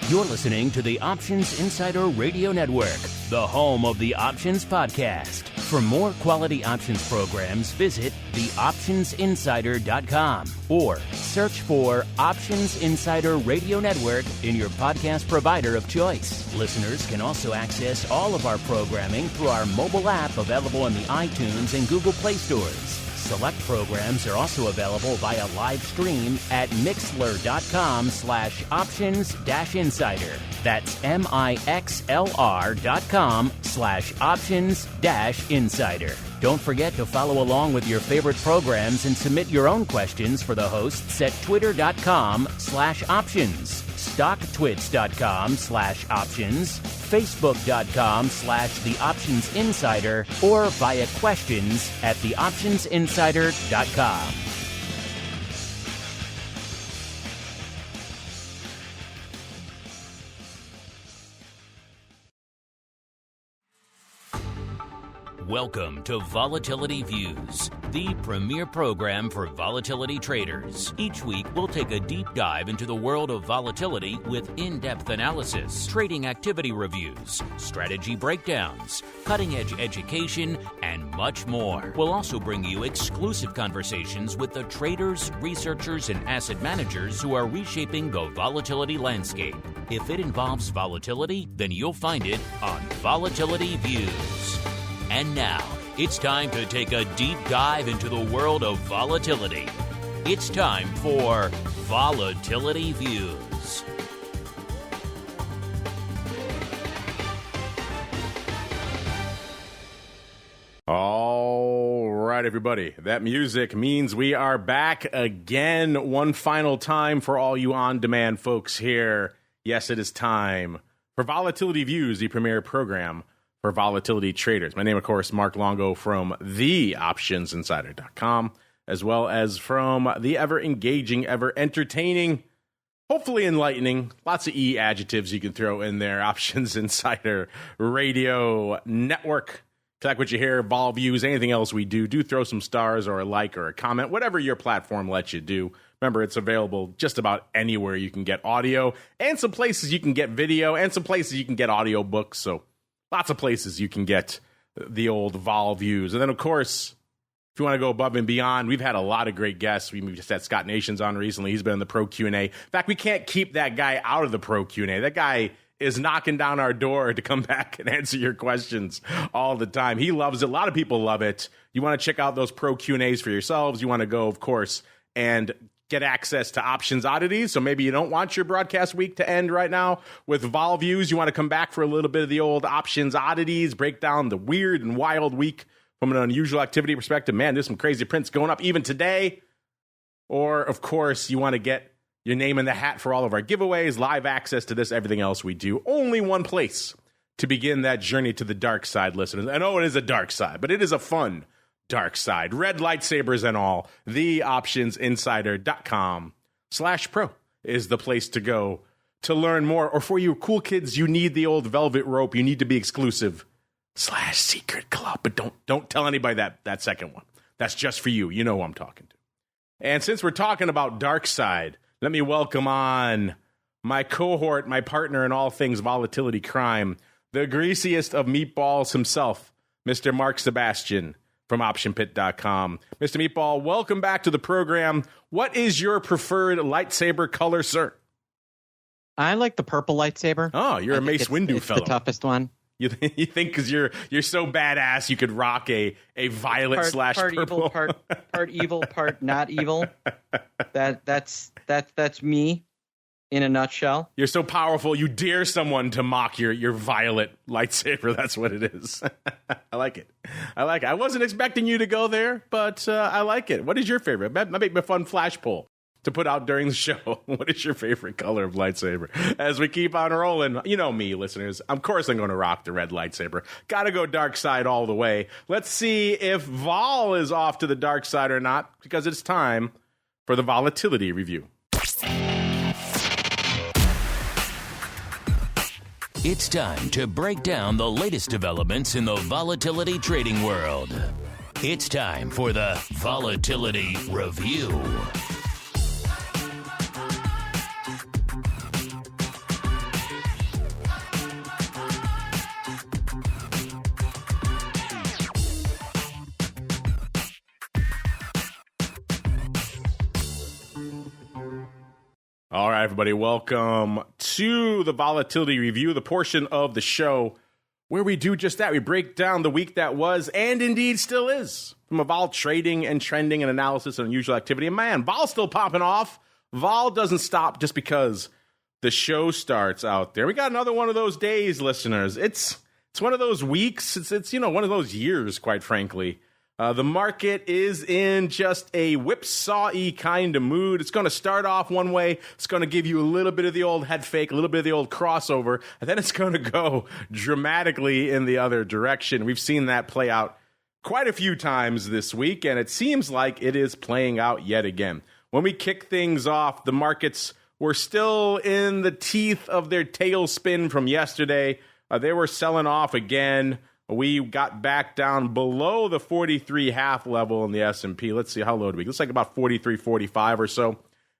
You're listening to the Options Insider Radio Network, the home of the Options Podcast. For more quality options programs, visit theoptionsinsider.com or search for Options Insider Radio Network in your podcast provider of choice. Listeners can also access all of our programming through our mobile app available in the iTunes and Google Play stores. Select programs are also available via live stream at mixlr.com/options-insider. That's mixlr.com/options-insider. Don't forget to follow along with your favorite programs and submit your own questions for the hosts at twitter.com/options, stocktwits.com/options, facebook.com/theoptionsinsider, or via questions at theoptionsinsider.com. Welcome to Volatility Views, the premier program for volatility traders. Each week, we'll take a deep dive into the world of volatility with in-depth analysis, trading activity reviews, strategy breakdowns, cutting-edge education, and much more. We'll also bring you exclusive conversations with the traders, researchers, and asset managers who are reshaping the volatility landscape. If it involves volatility, then you'll find it on Volatility Views. And now, it's time to take a deep dive into the world of volatility. It's time for Volatility Views. All right, everybody. That music means we are back again one final time for all you on-demand folks here. Yes, it is time for Volatility Views, the premier program for volatility traders. My name, of course, Mark Longo from theoptionsinsider.com, as well as from the ever-engaging, ever-entertaining, hopefully enlightening, lots of E adjectives you can throw in there, Options Insider Radio Network. If you like what you hear, Vol Views, anything else we do throw some stars or a like or a comment, whatever your platform lets you do. Remember, it's available just about anywhere you can get audio, and some places you can get video, and some places you can get audio books, so lots of places you can get the old Vol Views. And then, of course, if you want to go above and beyond, we've had a lot of great guests. We just had Scott Nations on recently. He's been in the Pro Q&A. In fact, we can't keep that guy out of the Pro Q&A. That guy is knocking down our door to come back and answer your questions all the time. He loves it. A lot of people love it. You want to check out those Pro Q&As for yourselves. You want to go, of course, and get access to options oddities. So maybe you don't want your broadcast week to end right now with Vol Views. You want to come back for a little bit of the old options oddities, break down the weird and wild week from an unusual activity perspective. Man, there's some crazy prints going up even today. Or, of course, you want to get your name in the hat for all of our giveaways, live access to this, everything else we do. Only one place to begin that journey to the dark side, listeners. I know it is a dark side, but it is a fun dark side. Red lightsabers and all. Theoptionsinsider.com/pro is the place to go to learn more. Or for you cool kids, you need the old velvet rope. You need to be exclusive /secret club. But don't tell anybody that second one. That's just for you. You know who I'm talking to. And since we're talking about dark side, let me welcome on my cohort, my partner in all things volatility crime, the greasiest of meatballs himself, Mr. Mark Sebastian from OptionPit.com. Mr. Meatball, welcome back to the program. What is your preferred lightsaber color, sir? I like the purple lightsaber. Oh, you're a Mace Windu fellow. It's the toughest one. You think because you're so badass you could rock a violet / purple? Part evil, part not evil. That's me in a nutshell. You're so powerful you dare someone to mock your violet lightsaber. That's what it is. I like it. I wasn't expecting you to go there, but I like it. What is your favorite? That might be a fun flash poll to put out during the show. What is your favorite color of lightsaber? As we keep on rolling, you know me, listeners. Of course I'm going to rock the red lightsaber. Got to go dark side all the way. Let's see if Vol is off to the dark side or not, because it's time for the volatility review. It's time to break down the latest developments in the volatility trading world. It's time for the Volatility Review. All right, everybody, welcome to the Volatility Review, the portion of the show where we do just that. We break down the week that was and indeed still is from a vol trading and trending and analysis and unusual activity. And man, vol's still popping off. Vol doesn't stop just because the show starts out there. We got another one of those days, listeners. It's one of those weeks. It's one of those years, quite frankly. The market is in just a whipsaw-y kind of mood. It's going to start off one way. It's going to give you a little bit of the old head fake, a little bit of the old crossover, and then it's going to go dramatically in the other direction. We've seen that play out quite a few times this week, and it seems like it is playing out yet again. When we kick things off, the markets were still in the teeth of their tailspin from yesterday. They were selling off again. We got back down below the 43.5 level in the S&P. Let's see, how low do we? Looks like about 43.45 or so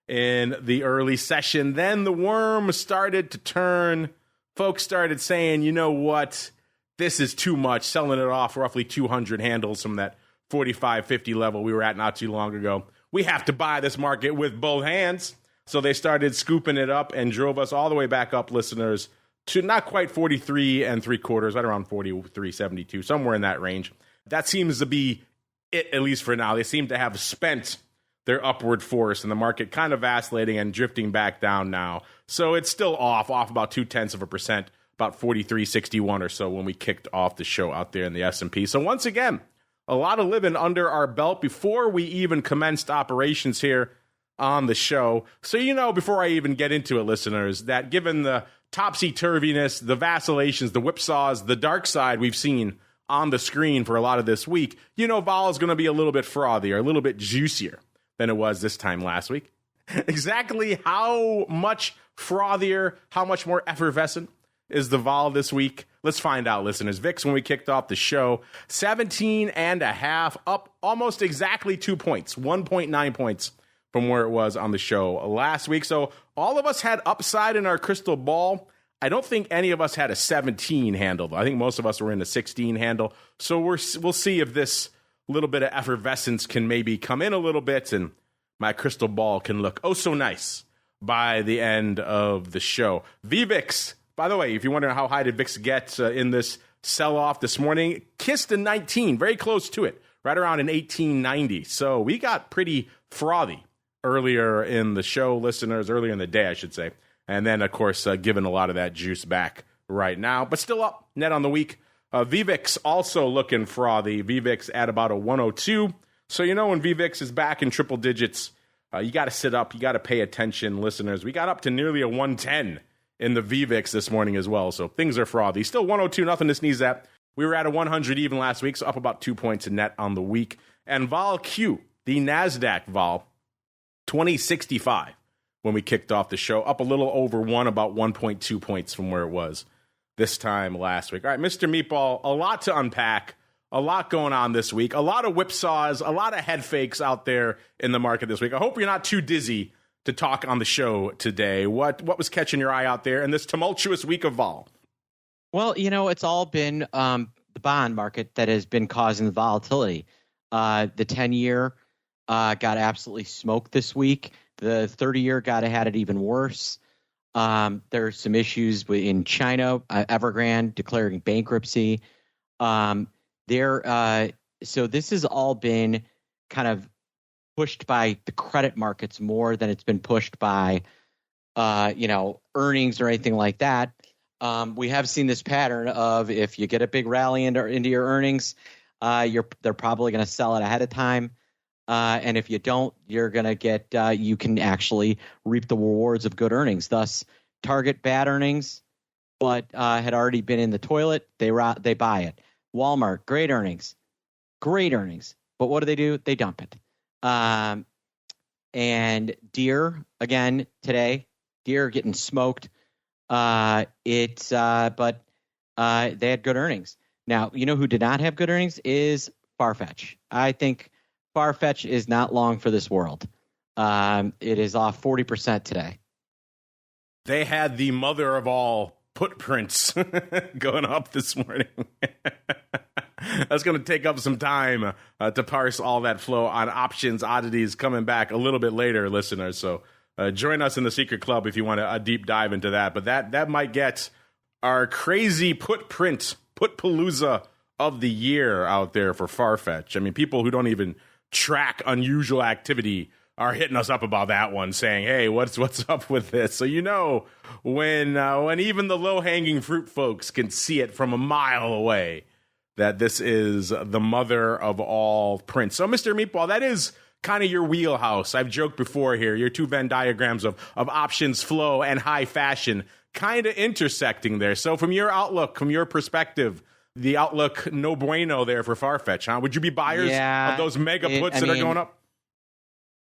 in the early session. Then the worm started to turn. Folks started saying, you know what? This is too much. Selling it off roughly 200 handles from that 45.50 level we were at not too long ago. We have to buy this market with both hands. So they started scooping it up and drove us all the way back up, listeners, to not quite 43 3/4, right around 43.72, somewhere in that range. That seems to be it, at least for now. They seem to have spent their upward force, and the market kind of vacillating and drifting back down now. So it's still off about 0.2%, about 43.61 or so when we kicked off the show out there in the S&P. So once again, a lot of living under our belt before we even commenced operations here on the show. So before I even get into it, listeners, that given the topsy-turviness, the vacillations, the whipsaws, the dark side we've seen on the screen for a lot of this week, vol is going to be a little bit frothier, a little bit juicier than it was this time last week. Exactly how much frothier, how much more effervescent is the vol this week? Let's find out, listeners. VIX, when we kicked off the show, 17.5, up almost exactly 2 points, 1.9 points from where it was on the show last week. So all of us had upside in our crystal ball. I don't think any of us had a 17 handle. I think most of us were in a 16 handle. So we'll see if this little bit of effervescence can maybe come in a little bit and my crystal ball can look oh so nice by the end of the show. VVIX, by the way, if you're wondering how high did VIX get in this sell-off this morning, kissed a 19, very close to it, right around an 1890. So we got pretty frothy earlier in the show, listeners, earlier in the day, I should say. And then, of course, giving a lot of that juice back right now, but still up net on the week. VVIX also looking frothy. VVIX at about a 102. So, when VVIX is back in triple digits, you got to sit up. You got to pay attention, listeners. We got up to nearly a 110 in the VVIX this morning as well. So things are frothy. Still 102, nothing to sneeze at. We were at a 100 even last week, so up about 2 points in net on the week. And VOLQ, the NASDAQ vol, 2065 when we kicked off the show, up a little over one, about 1.2 points from where it was this time last week. All right, Mr. Meatball, a lot to unpack, a lot going on this week, a lot of whipsaws, a lot of head fakes out there in the market this week. I hope you're not too dizzy to talk on the show today. What was catching your eye out there in this tumultuous week of vol? Well, it's all been the bond market that has been causing the volatility. The 10-year got absolutely smoked this week. The 30-year had it even worse. There's some issues in China. Evergrande declaring bankruptcy. So this has all been kind of pushed by the credit markets more than it's been pushed by, earnings or anything like that. We have seen this pattern of if you get a big rally into your earnings, they're probably going to sell it ahead of time. And if you don't, you're going to get, you can actually reap the rewards of good earnings. Thus, Target bad earnings, but had already been in the toilet. They buy it. Walmart, great earnings. But what do? They dump it. And Deere, again, today, Deere getting smoked. But they had good earnings. Now, who did not have good earnings is Farfetch. I think Farfetch is not long for this world. It is off 40% today. They had the mother of all footprints going up this morning. That's going to take up some time to parse all that flow on options oddities coming back a little bit later, listeners. So join us in the secret club if you want a deep dive into that. But that might get our crazy put-palooza of the year out there for Farfetch. I mean, people who don't even track unusual activity are hitting us up about that one, saying, hey, what's up with this? So when even the low-hanging fruit folks can see it from a mile away, that this is the mother of all prints. So, Mr. Meatball, that is kind of your wheelhouse. I've joked before here, your two Venn diagrams of options flow and high fashion kind of intersecting there. So from your outlook, from your perspective, the outlook no bueno there for Farfetch, huh? Would you be buyers of those mega puts that are going up?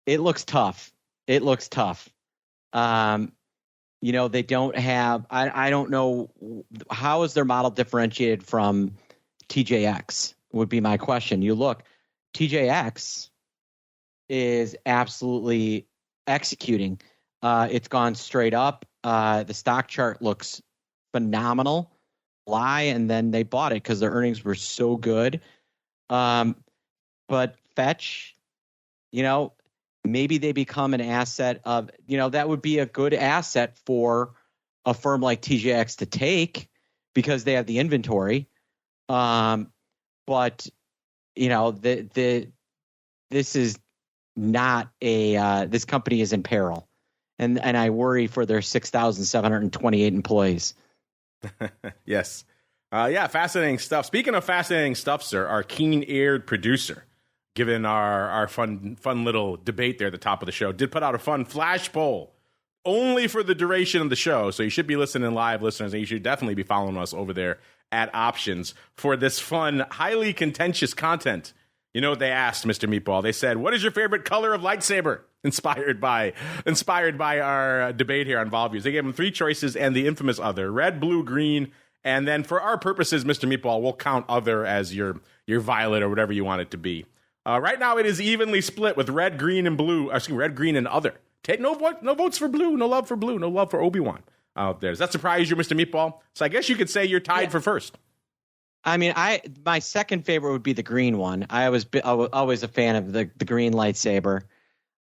It looks tough. They don't have, I don't know, how is their model differentiated from TJX would be my question. You look, TJX is absolutely executing. It's gone straight up. The stock chart looks phenomenal. And then they bought it because their earnings were so good. But Fetch, maybe they become an asset of, that would be a good asset for a firm like TJX to take because they have the inventory. But this is not this company is in peril, and I worry for their 6,728 employees. Yes. Fascinating stuff. Speaking of fascinating stuff, sir, our keen-eared producer, given our fun little debate there at the top of the show, did put out a fun flash poll only for the duration of the show. So you should be listening live, listeners, and you should definitely be following us over there at Options for this fun, highly contentious content. You know what they asked, Mr. Meatball? They said, what is your favorite color of lightsaber? Inspired by our debate here on Vol Views. They gave them three choices and the infamous other: red, blue, green. And then for our purposes, Mr. Meatball, we'll count other as your violet or whatever you want it to be. Right now, it is evenly split with red, green, and blue. Red, green, and other. Take no votes for blue, no love for blue, no love for Obi-Wan out there. Does that surprise you, Mr. Meatball? So I guess you could say you're tied for first. I mean, my second favorite would be the green one. I was always a fan of the green lightsaber.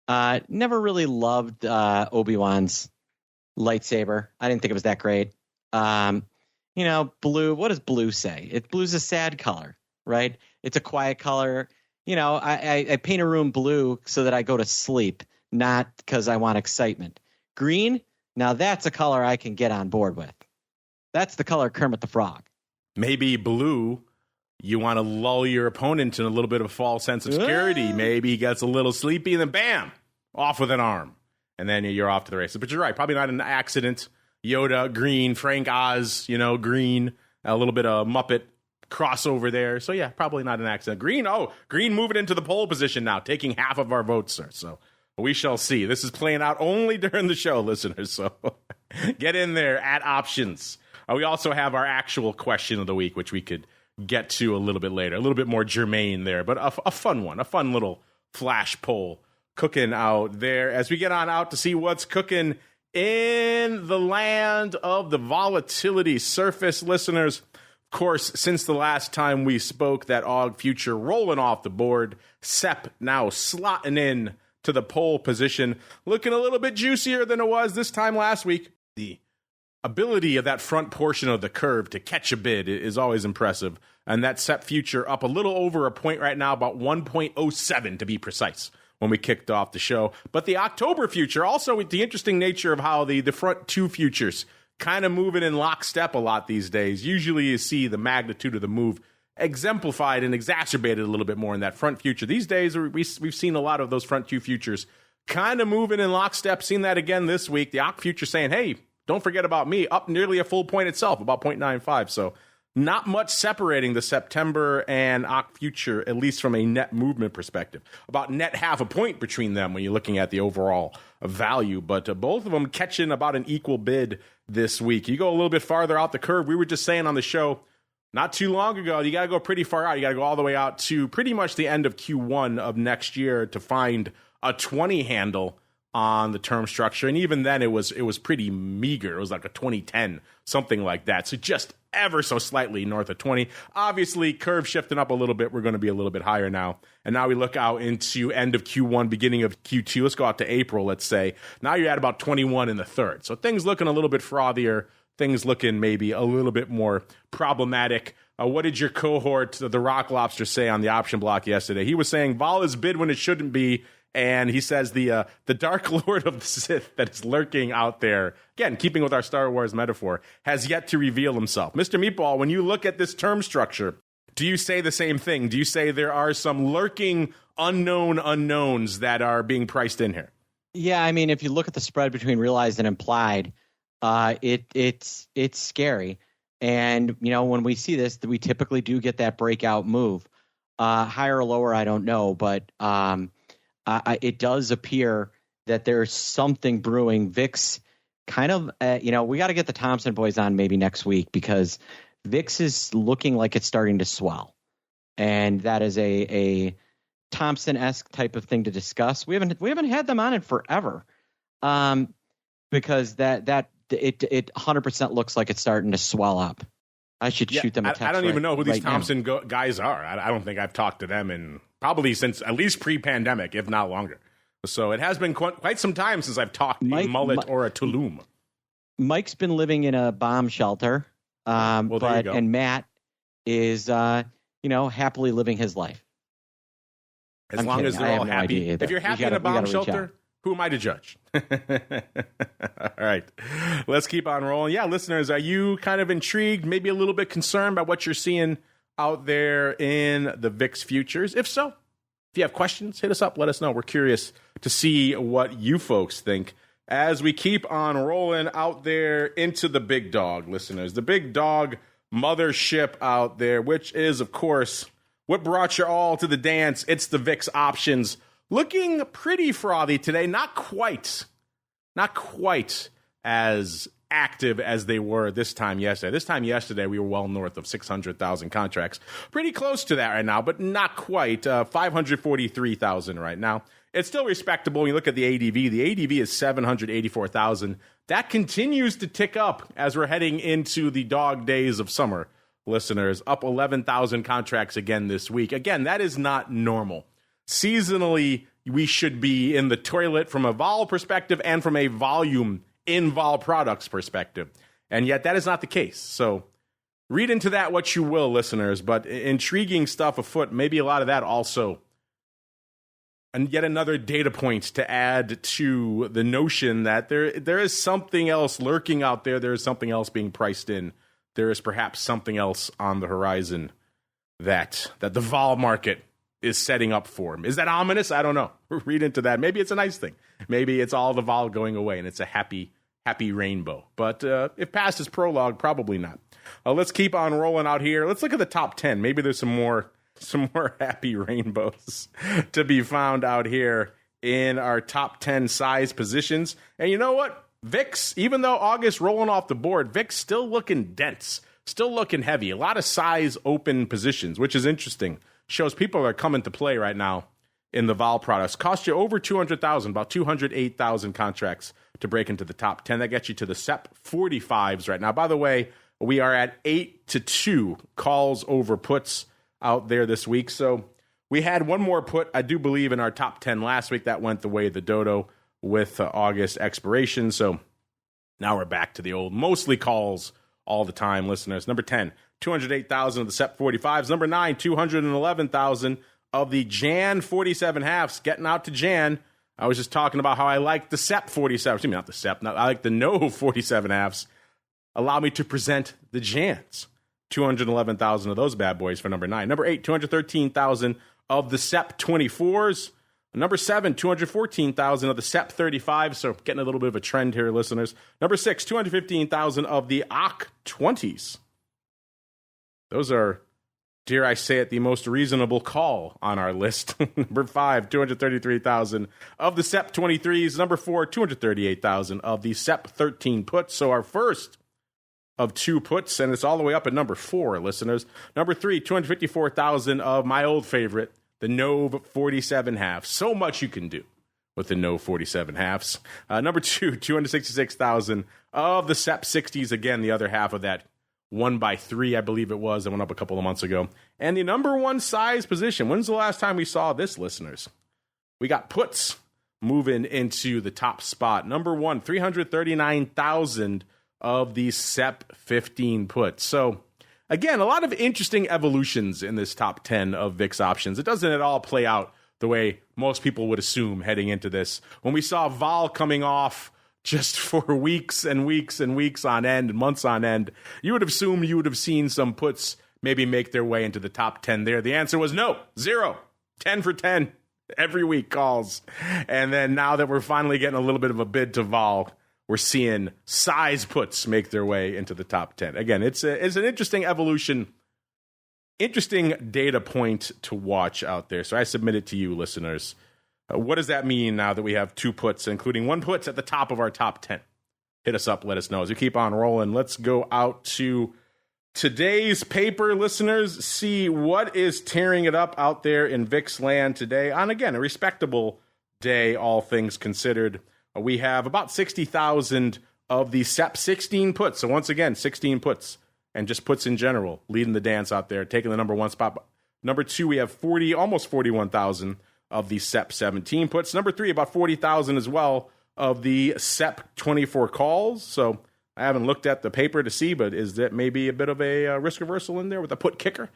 Never really loved Obi-Wan's lightsaber. I didn't think it was that great. Blue. What does blue say? Blue's a sad color, right? It's a quiet color. I paint a room blue so that I go to sleep, not because I want excitement. Green. Now that's a color I can get on board with. That's the color Kermit the Frog. Maybe blue, you want to lull your opponent in a little bit of a false sense of security. Maybe he gets a little sleepy and then bam, off with an arm. And then you're off to the races. But you're right, probably not an accident. Yoda, green, Frank Oz, green, a little bit of Muppet crossover there. So yeah, probably not an accident. Green moving into the pole position now, taking half of our votes, sir. So we shall see. This is playing out only during the show, listeners. So get in there at Options. We also have our actual question of the week, which we could get to a little bit later, a little bit more germane there, but a fun one, a fun little flash poll cooking out there as we get on out to see what's cooking in the land of the volatility surface, listeners. Of course, since the last time we spoke, that AUG future rolling off the board, SEP now slotting in to the pole position, looking a little bit juicier than it was this time last week. The ability of that front portion of the curve to catch a bid is always impressive. And that SEP future up a little over a point right now, about 1.07 to be precise, when we kicked off the show. But the October future, also with the interesting nature of how the front two futures kind of moving in lockstep a lot these days. Usually you see the magnitude of the move exemplified and exacerbated a little bit more in that front future. These days, we've seen a lot of those front two futures kind of moving in lockstep. Seen that again this week. The AUG future saying, hey, don't forget about me, up nearly a full point itself, about 0.95. So not much separating the September and AUG future, at least from a net movement perspective. About net half a point between them when you're looking at the overall value. But both of them catching about an equal bid this week. You go a little bit farther out the curve. We were just saying on the show not too long ago, you got to go pretty far out. You got to go all the way out to pretty much the end of Q1 of next year to find a 20 handle on the term structure. And even then, it was pretty meager. It was like a 2010, something like that. So just ever so slightly north of 20. Obviously, curve shifting up a little bit. We're going to be a little bit higher now. And now we look out into end of Q1, beginning of Q2. Let's go out to April, let's say. Now you're at about 21 in the third. So things looking a little bit frothier. Things looking maybe a little bit more problematic. What did your cohort, the Rock Lobster, say on the option block yesterday? He was saying vol is bid when it shouldn't be. And he says the Dark Lord of the Sith that is lurking out there, again, keeping with our Star Wars metaphor, has yet to reveal himself. Mr. Meatball, when you look at this term structure, do you say the same thing? Do you say there are some lurking unknown unknowns that are being priced in here? Yeah, I mean, if you look at the spread between realized and implied, it's scary. And, you know, when we see this, we typically do get that breakout move. Higher or lower, I don't know, but it does appear that there's something brewing. VIX kind of, we got to get the Thompson boys on maybe next week because VIX is looking like it's starting to swell. And that is a Thompson-esque type of thing to discuss. We haven't had them on it forever because it 100% looks like it's starting to swell up. I should shoot them a text. I don't even know who these Thompson now. Guys are. I don't think I've talked to them in probably since at least pre-pandemic, if not longer. So it has been quite some time since I've talked to a mullet or a Tulum. Mike's been living in a bomb shelter, and Matt is, happily living his life. As long as they're all happy. If you're happy in a bomb shelter, who am I to judge? All right, let's keep on rolling. Yeah, listeners, are you kind of intrigued, maybe a little bit concerned by what you're seeing out there in the VIX futures? If so, if you have questions, hit us up. Let us know. We're curious to see what you folks think as we keep on rolling out there into the big dog, listeners. The big dog mothership out there, which is, of course, what brought you all to the dance. It's the VIX options. Looking pretty frothy today. Not quite as active as they were this time yesterday. This time yesterday, we were well north of 600,000 contracts. Pretty close to that right now, but not quite. 543,000 right now. It's still respectable when you look at the ADV. The ADV is 784,000. That continues to tick up as we're heading into the dog days of summer, listeners. Up 11,000 contracts again this week. Again, that is not normal. Seasonally, we should be in the toilet from a vol perspective and from a volume in vol products perspective. And yet that is not the case. So read into that what you will, listeners, but intriguing stuff afoot. Maybe a lot of that also. And yet another data point to add to the notion that there is something else lurking out there. There is something else being priced in. There is perhaps something else on the horizon that the vol market is setting up for him. Is that ominous? I don't know. Read into that. Maybe it's a nice thing. Maybe it's all the vol going away and it's a happy rainbow. But if past is prologue, probably not. Let's keep on rolling out here. Let's look at the top 10. Maybe there's some more happy rainbows to be found out here in our top 10 size positions. And you know what? VIX, even though August rolling off the board, VIX still looking dense, still looking heavy. A lot of size open positions, which is interesting. Shows people are coming to play right now in the vol products. Cost you over 200,000, about 208,000 contracts to break into the top 10. That gets you to the SEP 45s right now. By the way, we are at 8-2 calls over puts out there this week. So we had one more put, I do believe, in our top 10 last week. That went the way of the dodo with August expiration. So now we're back to the old, mostly calls all the time, listeners. Number 10. 208,000 of the SEP 45s. Number 9, 211,000 of the Jan 47 halves. Getting out to Jan. I was just talking about how I like the SEP 47. Excuse me, not the SEP. I like the no 47 halves. Allow me to present the Jans. 211,000 of those bad boys for number 9. Number 8, 213,000 of the SEP 24s. Number 7, 214,000 of the SEP 35s. So getting a little bit of a trend here, listeners. Number 6, 215,000 of the OC 20s. Those are, dare I say it, the most reasonable call on our list. Number 5, 233,000 of the SEP 23s. Number 4, 238,000 of the SEP 13 puts. So our first of 2 puts, and it's all the way up at number 4, listeners. Number 3, 254,000 of my old favorite, the NOV 47 half. So much you can do with the no 47 halves. Number 2, 266,000 of the SEP 60s. Again, the other half of that 1x3, I believe it was. That went up a couple of months ago. And the number one size position. When's the last time we saw this, listeners? We got puts moving into the top spot. Number 1, 339,000 of the SEP 15 puts. So, again, a lot of interesting evolutions in this top 10 of VIX options. It doesn't at all play out the way most people would assume heading into this. When we saw vol coming off just for weeks and weeks and weeks on end and months on end, you would have assumed you would have seen some puts maybe make their way into the top 10 there. The answer was no, 0, 10 for 10 every week calls. And then now that we're finally getting a little bit of a bid to vol, we're seeing size puts make their way into the top 10. Again, it's an interesting evolution, interesting data point to watch out there. So I submit it to you, listeners. What does that mean now that we have 2 puts, including 1 puts at the top of our top 10? Hit us up, let us know. As we keep on rolling, let's go out to today's paper, listeners. See what is tearing it up out there in VIX land today on, again, a respectable day, all things considered. We have about 60,000 of the SEP 16 puts. So once again, 16 puts and just puts in general, leading the dance out there, taking the number 1 spot. Number 2, we have almost 41,000 of the SEP 17 puts. Number 3, about 40,000 as well of the SEP 24 calls. So I haven't looked at the paper to see, but is that maybe a bit of a risk reversal in there with a put kicker?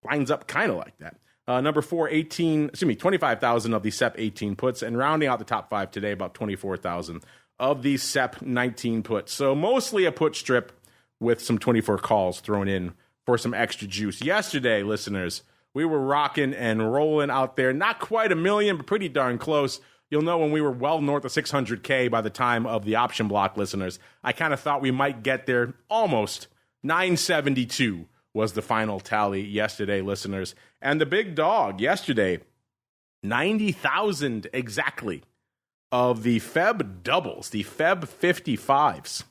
Lines up kind of like that. Number 4, 25,000 of the SEP 18 puts, and rounding out the top 5 today, about 24,000 of the SEP 19 puts. So mostly a put strip with some 24 calls thrown in for some extra juice. Yesterday, listeners, we were rocking and rolling out there. Not quite a million, but pretty darn close. You'll know when we were well north of 600K by the time of the option block, listeners. I kind of thought we might get there almost. 972 was the final tally yesterday, listeners. And the big dog yesterday, 90,000 exactly of the Feb doubles, the Feb 55s.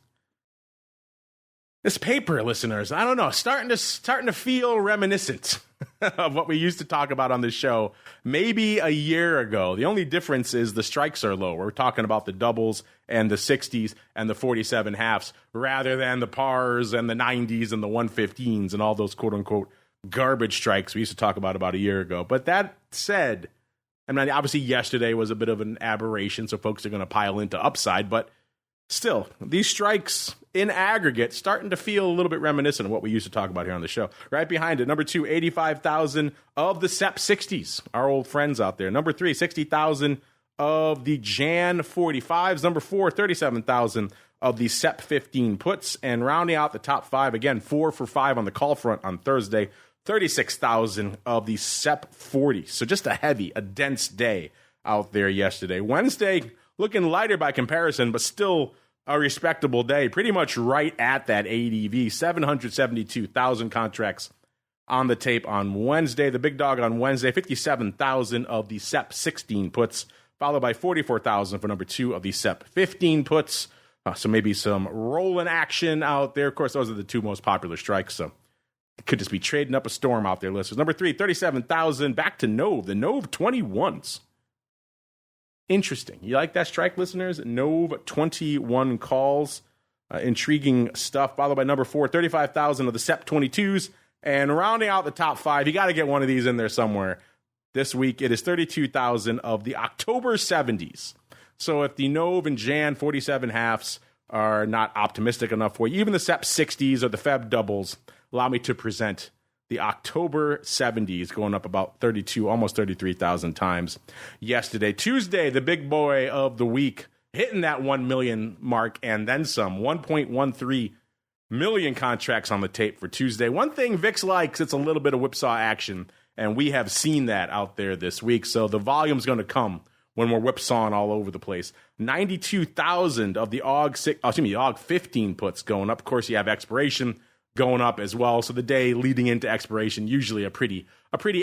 This paper, listeners, I don't know, starting to feel reminiscent of what we used to talk about on this show maybe a year ago. The only difference is the strikes are low. We're talking about the doubles and the 60s and the 47 halves rather than the pars and the 90s and the 115s and all those quote-unquote garbage strikes we used to talk about a year ago. But that said, I mean, obviously yesterday was a bit of an aberration, so folks are going to pile into upside, but still, these strikes in aggregate starting to feel a little bit reminiscent of what we used to talk about here on the show. Right behind it, number 2, 85,000 of the SEP 60s, our old friends out there. Number 3, 60,000 of the Jan 45s. Number 4, 37,000 of the SEP 15 puts. And rounding out the top 5, again, 4 for 5 on the call front on Thursday, 36,000 of the SEP 40. So just a dense day out there yesterday. Wednesday, looking lighter by comparison, but still a respectable day. Pretty much right at that ADV. 772,000 contracts on the tape on Wednesday. The big dog on Wednesday, 57,000 of the SEP 16 puts, followed by 44,000 for number 2 of the SEP 15 puts. So maybe some rolling action out there. Of course, those are the 2 most popular strikes, so it could just be trading up a storm out there, listeners. Number 3, 37,000. Back to Nove. The Nove 21s. Interesting. You like that strike, listeners? Nove 21 calls. Intriguing stuff. Followed by number 4, 35,000 of the SEP 22s. And rounding out the top 5, you got to get one of these in there somewhere. This week, it is 32,000 of the October 70s. So if the Nove and Jan 47 halves are not optimistic enough for you, even the SEP 60s or the Feb doubles, allow me to present the October 70s going up about 32, almost 33,000 times yesterday. Tuesday, the big boy of the week, hitting that 1 million mark and then some. 1.13 million contracts on the tape for Tuesday. One thing VIX likes, it's a little bit of whipsaw action, and we have seen that out there this week. So the volume's going to come when we're whipsawing all over the place. 92,000 of the AUG 15 puts going up. Of course, you have expiration going up as well. So the day leading into expiration, usually a pretty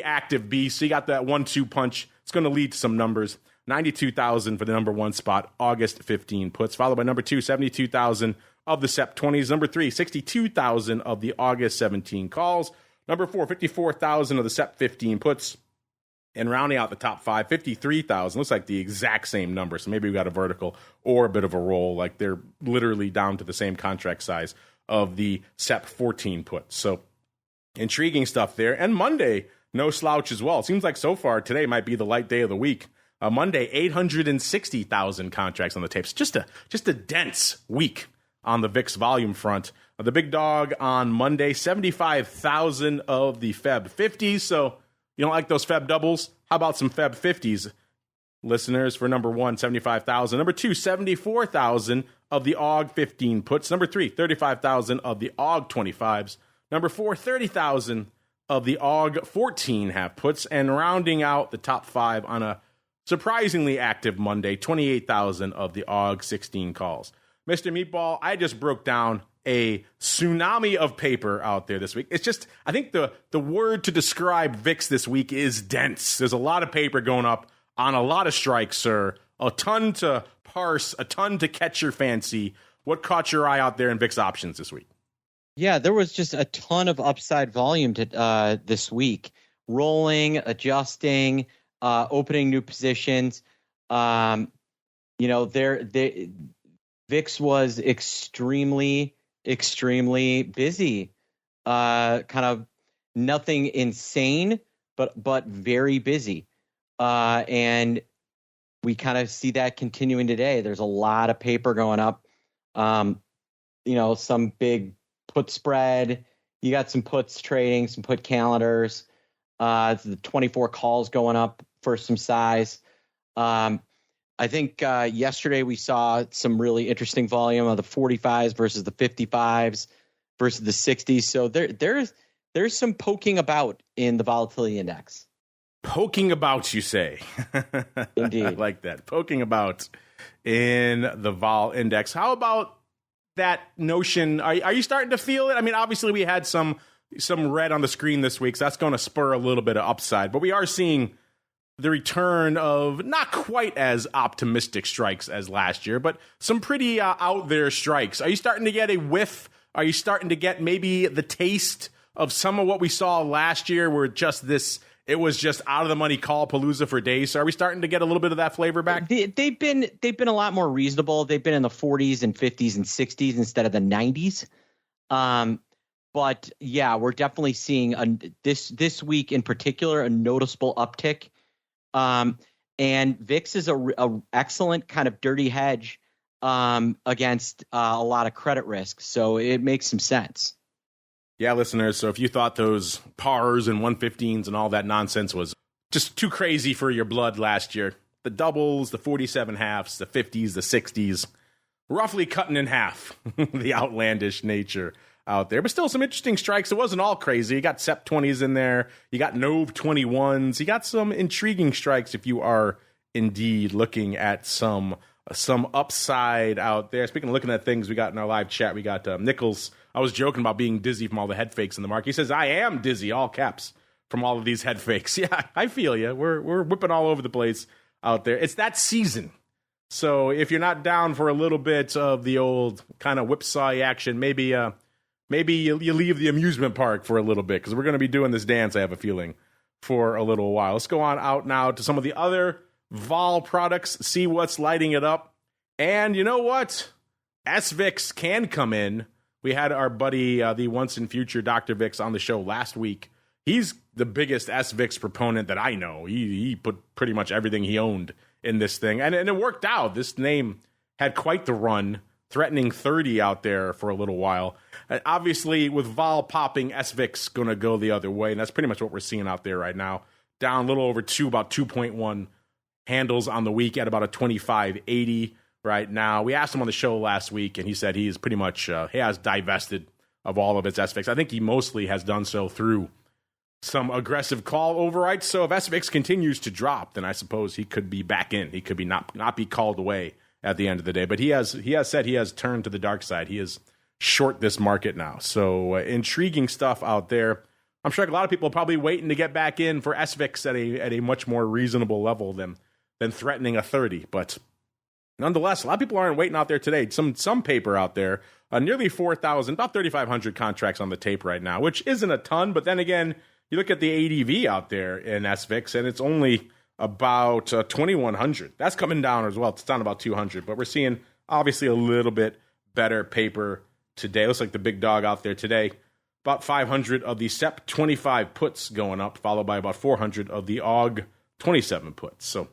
active beast. So you got that 1-2 punch. It's going to lead to some numbers. 92,000 for the number 1 spot, August 15 puts, followed by number 2, 72,000 of the SEP 20s. Number 3, 62,000 of the August 17 calls. Number 4, 54,000 of the SEP 15 puts. And rounding out the top five, 53,000, looks like the exact same number. So maybe we got a vertical or a bit of a roll. Like they're literally down to the same contract size of the SEP 14 put. So intriguing stuff there. And Monday, no slouch as well. It seems like so far today might be the light day of the week. Monday, 860,000 contracts on the tapes. Just a dense week on the VIX volume front. The big dog on Monday, 75,000 of the Feb 50s. So you don't like those Feb doubles? How about some Feb 50s, listeners? For number one, 75,000. Number two, 74,000 of the AUG 15 puts. Number three, 35,000 of the AUG 25s. Number four, 30,000 of the AUG 14 half puts. And rounding out the top five on a surprisingly active Monday, 28,000 of the AUG 16 calls. Mr. Meatball, I just broke down a tsunami of paper out there this week. It's just, I think the word to describe VIX this week is dense. There's a lot of paper going up on a lot of strikes, sir. A ton to parse, a ton to catch your fancy. What caught your eye out there in VIX options this week? Yeah, there was just a ton of upside volume this week. Rolling, adjusting, opening new positions. VIX was extremely busy. Kind of nothing insane, but very busy. And we kind of see that continuing today. There's a lot of paper going up. Some big put spread. You got some puts trading, some put calendars. The 24 calls going up for some size. I think yesterday we saw some really interesting volume of the 45s versus the 55s versus the 60s. So there's some poking about in the volatility index. Poking about, you say? Indeed. I like that. Poking about in the vol index. How about that notion? Are you starting to feel it? I mean, obviously we had some red on the screen this week, so that's going to spur a little bit of upside. But we are seeing the return of not quite as optimistic strikes as last year, but some pretty out there strikes. Are you starting to get a whiff? Are you starting to get maybe the taste of some of what we saw last year, where it was just out of the money call palooza for days? So are we starting to get a little bit of that flavor back? They've been a lot more reasonable. They've been in the 40s and 50s and 60s instead of the 90s. But yeah, we're definitely seeing this week in particular a noticeable uptick. And VIX is a excellent kind of dirty hedge against a lot of credit risk. So it makes some sense. Yeah, listeners, so if you thought those pars and 115s and all that nonsense was just too crazy for your blood last year, the doubles, the 47 halves, the 50s, the 60s, roughly cutting in half the outlandish nature out there. But still some interesting strikes. It wasn't all crazy. You got SEP 20s in there. You got NOV 21s. You got some intriguing strikes if you are indeed looking at some upside out there. Speaking of looking at things, we got in our live chat, we got Nichols. I was joking about being dizzy from all the head fakes in the market. He says, I am dizzy, all caps, from all of these head fakes. Yeah, I feel you. We're whipping all over the place out there. It's that season. So if you're not down for a little bit of the old kind of whipsaw action, maybe you leave the amusement park for a little bit, because we're going to be doing this dance, I have a feeling, for a little while. Let's go on out now to some of the other vol products, see what's lighting it up. And you know what? SVIX can come in. We had our buddy, the once and future Dr. VIX, on the show last week. He's the biggest SVIX proponent that I know. He put pretty much everything he owned in this thing. And it worked out. This name had quite the run, threatening 30 out there for a little while. Obviously, with vol popping, SVIX going to go the other way. And that's pretty much what we're seeing out there right now. Down a little over 2, about 2.1 handles on the week at about a 25.80 right now. We asked him on the show last week, and he said he's pretty much he has divested of all of its SVIX. I think he mostly has done so through some aggressive call overrides. So if SVIX continues to drop, then I suppose he could be back in. He could be not be called away at the end of the day. But he has said he has turned to the dark side. He is short this market now. So intriguing stuff out there. I'm sure a lot of people are probably waiting to get back in for SVIX at a much more reasonable level than threatening a 30. But nonetheless, a lot of people aren't waiting out there today. Some paper out there, nearly 4,000, about 3,500 contracts on the tape right now, which isn't a ton. But then again, you look at the ADV out there in SVIX, and it's only about 2,100. That's coming down as well. It's down about 200, but we're seeing obviously a little bit better paper today. Looks like the big dog out there today. About 500 of the SEP 25 puts going up, followed by about 400 of the AUG 27 puts. So a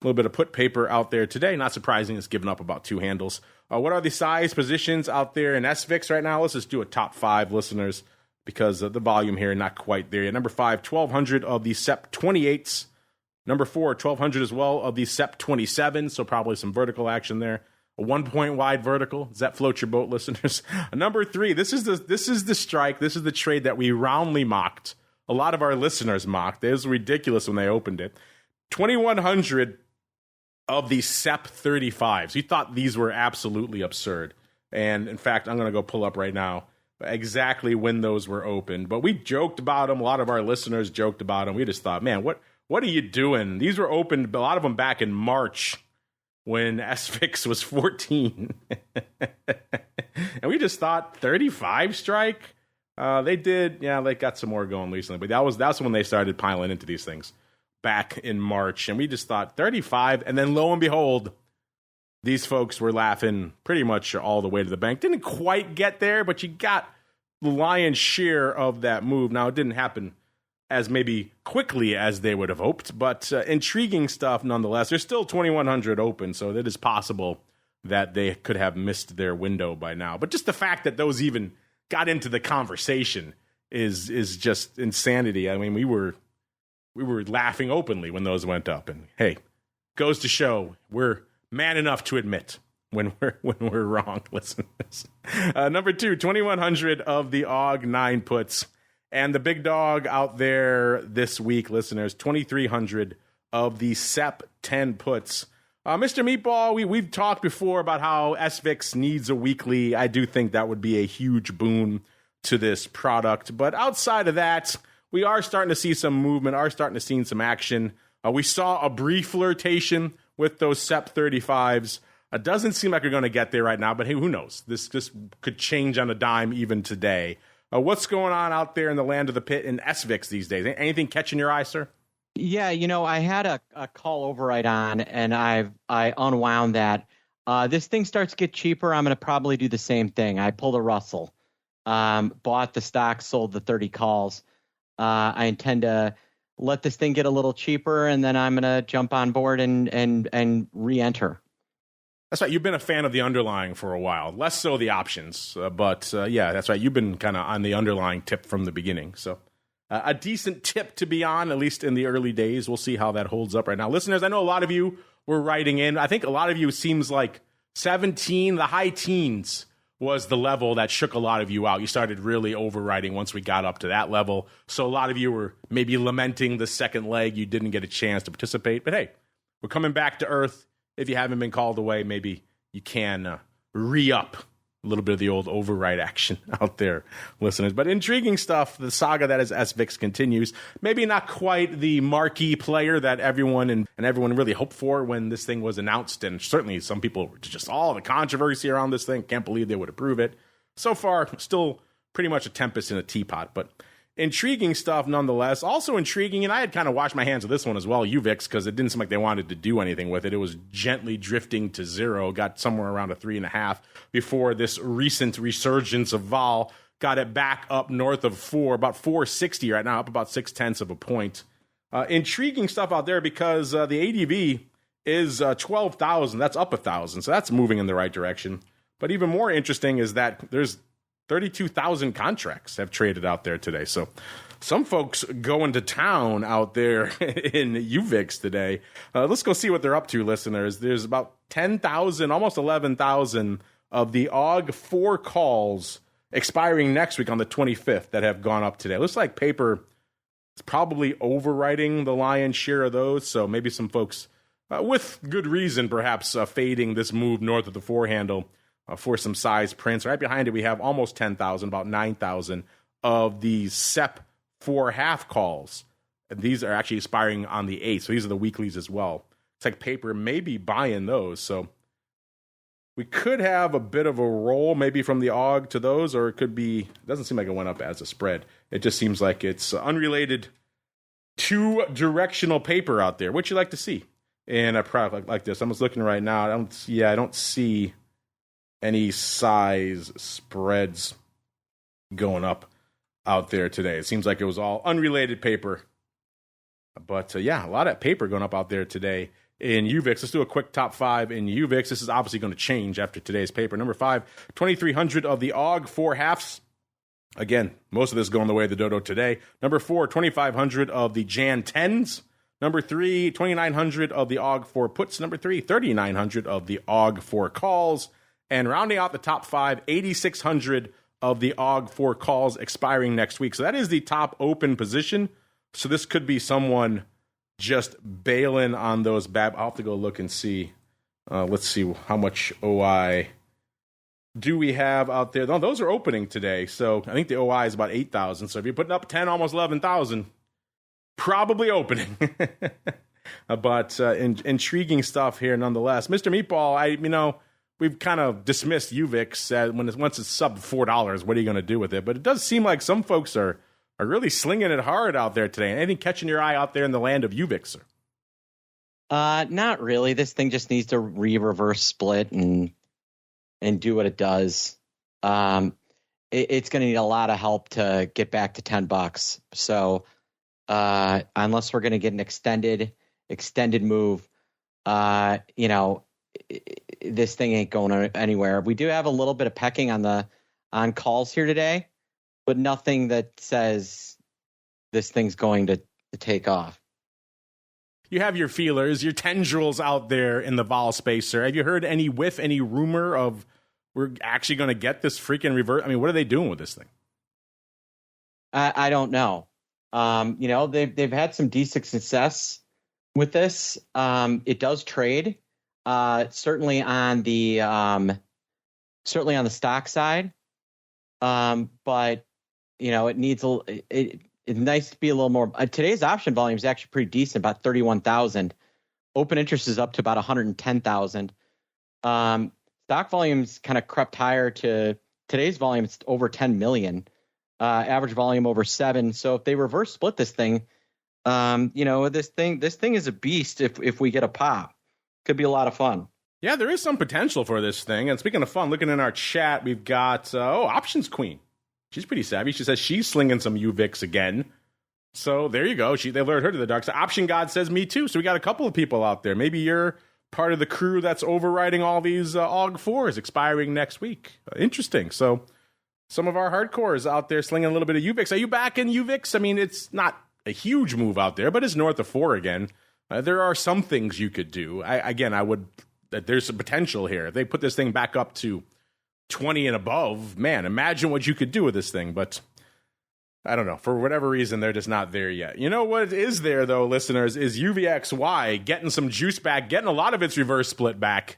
little bit of put paper out there today. Not surprising, it's given up about 2 handles. What are the size positions out there in SVIX right now? Let's just do a top 5, listeners, because the volume here not quite there yet. Number 5, 1,200 of the SEP 28s. Number 4, 1,200 as well of the SEP 27, so probably some vertical action there. A 1 point wide vertical. Does that float your boat, listeners? Number 3, this is the strike. This is the trade that we roundly mocked. A lot of our listeners mocked. It was ridiculous when they opened it. 2,100 of the SEP 35s. We thought these were absolutely absurd. And in fact, I'm going to go pull up right now exactly when those were opened. But we joked about them. A lot of our listeners joked about them. We just thought, man, what are you doing? These were opened, a lot of them back in March, when SVIX was 14. And we just thought 35 strike. They did, they got some more going recently, but that's when they started piling into these things back in March. And we just thought 35, and then lo and behold, these folks were laughing pretty much all the way to the bank. Didn't quite get there, but you got the lion's share of that move. Now, it didn't happen as maybe quickly as they would have hoped, but intriguing stuff nonetheless. There's still 2,100 open, so it is possible that they could have missed their window by now. But just the fact that those even got into the conversation is just insanity. I mean, we were laughing openly when those went up, and hey, goes to show we're man enough to admit when we're wrong. Listen, number 2, 2,100 of the AUG 9 puts. And the big dog out there this week, listeners, 2,300 of the SEP 10 puts. Mr. Meatball, we've talked before about how SVIX needs a weekly. I do think that would be a huge boon to this product. But outside of that, we are starting to see some movement, are starting to see some action. We saw a brief flirtation with those SEP 35s. It doesn't seem like we're going to get there right now, but hey, who knows? This could change on a dime even today. What's going on out there in the land of the pit in SVIX these days? Anything catching your eye, sir? Yeah, I had a call override on, and I unwound that. This thing starts to get cheaper. I'm going to probably do the same thing. I pulled a Russell, bought the stock, sold the 30 calls. I intend to let this thing get a little cheaper, and then I'm going to jump on board and re-enter. That's right. You've been a fan of the underlying for a while, less so the options. But yeah, that's right. You've been kind of on the underlying tip from the beginning. So a decent tip to be on, at least in the early days. We'll see how that holds up right now. Listeners, I know a lot of you were writing in. I think a lot of you, it seems like 17, the high teens was the level that shook a lot of you out. You started really overwriting once we got up to that level. So a lot of you were maybe lamenting the second leg. You didn't get a chance to participate. But hey, we're coming back to earth. If you haven't been called away, maybe you can re-up a little bit of the old override action out there, listeners. But intriguing stuff. The saga that is SVIX continues. Maybe not quite the marquee player that everyone and everyone really hoped for when this thing was announced. And certainly some people were just all the controversy around this thing. Can't believe they would approve it. So far, still pretty much a tempest in a teapot. But intriguing stuff nonetheless. Also intriguing, and I had kind of washed my hands of this one as well, UVIX, because it didn't seem like they wanted to do anything with it. It was gently drifting to zero, got somewhere around a 3.5 before this recent resurgence of vol got it back up north of 4, about 460 right now, up about 0.6 of a point. Intriguing stuff out there because the ADV is 12,000. That's up 1,000, so that's moving in the right direction. But even more interesting is that there's 32,000 contracts have traded out there today. So some folks going to town out there in UVIX today. Let's go see what they're up to, listeners. There's about 10,000, almost 11,000 of the AUG 4 calls expiring next week on the 25th that have gone up today. Looks like paper is probably overwriting the lion's share of those. So maybe some folks, with good reason, perhaps fading this move north of the 4 handle. For some size prints. Right behind it, we have almost 10,000, about 9,000 of the SEP 4 half calls. And these are actually expiring on the 8th, so these are the weeklies as well. It's like paper may be buying those. So We could have a bit of a roll maybe from the AUG to those, or it could be, it doesn't seem like it went up as a spread. It just seems like it's unrelated two-directional paper out there. What you like to see in a product like this? I'm just looking right now. I don't see any size spreads going up out there today. It seems like it was all unrelated paper. But a lot of paper going up out there today in UVIX. Let's do a quick top 5 in UVIX. This is obviously going to change after today's paper. Number 5, 2,300 of the AUG 4 halves. Again, most of this going the way of the dodo today. Number 4, 2,500 of the Jan 10s. Number 3, 2,900 of the AUG 4 puts. Number 3, 3,900 of the AUG 4 calls. And rounding out the top 5, 8,600 of the AUG 4 calls expiring next week. So that is the top open position. So this could be someone just bailing on those I'll have to go look and see. Let's see how much OI do we have out there. No, those are opening today. So I think the OI is about 8,000. So if you're putting up 10, almost 11,000, probably opening. But intriguing stuff here nonetheless. Mr. Meatball, we've kind of dismissed UVIX once it's sub $4. What are you going to do with it? But it does seem like some folks are really slinging it hard out there today. Anything catching your eye out there in the land of UVIX, sir? Not really. This thing just needs to reverse split and do what it does. It's going to need a lot of help to get back to $10. So unless we're going to get an extended move, this thing ain't going anywhere. We do have a little bit of pecking on calls here today, but nothing that says this thing's going to take off. You have your feelers, your tendrils out there in the vol space, sir. Have you heard any rumor of we're actually going to get this freaking reverse? I mean, what are they doing with this thing? I don't know. They've had some decent success with this. It does trade, certainly on the stock side. But it needs it's nice to be a little more. Today's option volume is actually pretty decent, about 31,000. Open interest is up to about 110,000. Stock volume's kind of crept higher to today's volume. It's over 10 million. Average volume over 7. So if they reverse split this thing, this thing is a beast. If we get a pop, could be a lot of fun. Yeah, there is some potential for this thing. And speaking of fun, looking in our chat, we've got Options Queen. She's pretty savvy. She says she's slinging some UVIX again. So there you go. They lured her to the dark side. Option God says me too. So we got a couple of people out there. Maybe you're part of the crew that's overriding all these AUG 4s expiring next week. Interesting. So some of our hardcores out there slinging a little bit of UVIX. Are you back in UVIX? I mean, it's not a huge move out there, but it's north of 4 again. There are some things you could do. There's some potential here. If they put this thing back up to 20 and above, man, imagine what you could do with this thing. But I don't know. For whatever reason, they're just not there yet. You know what is there, though, listeners, is UVXY getting some juice back, getting a lot of its reverse split back,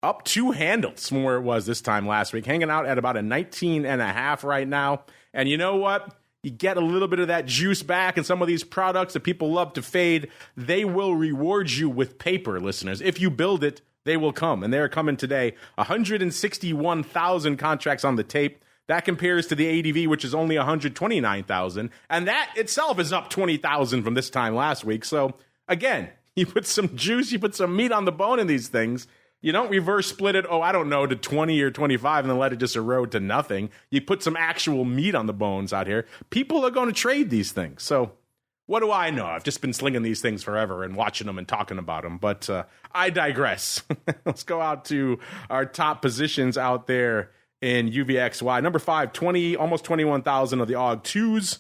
up 2 handles from where it was this time last week, hanging out at about a 19.5 right now. And you know what? You get a little bit of that juice back, and some of these products that people love to fade, they will reward you with paper, listeners. If you build it, they will come, and they're coming today. 161,000 contracts on the tape. That compares to the ADV, which is only 129,000, and that itself is up 20,000 from this time last week. So, again, you put some juice, you put some meat on the bone in these things. You don't reverse split it, to 20 or 25 and then let it just erode to nothing. You put some actual meat on the bones out here. People are going to trade these things. So, what do I know? I've just been slinging these things forever and watching them and talking about them, but I digress. Let's go out to our top positions out there in UVXY. Number 5, almost 21,000 of the AUG 2s.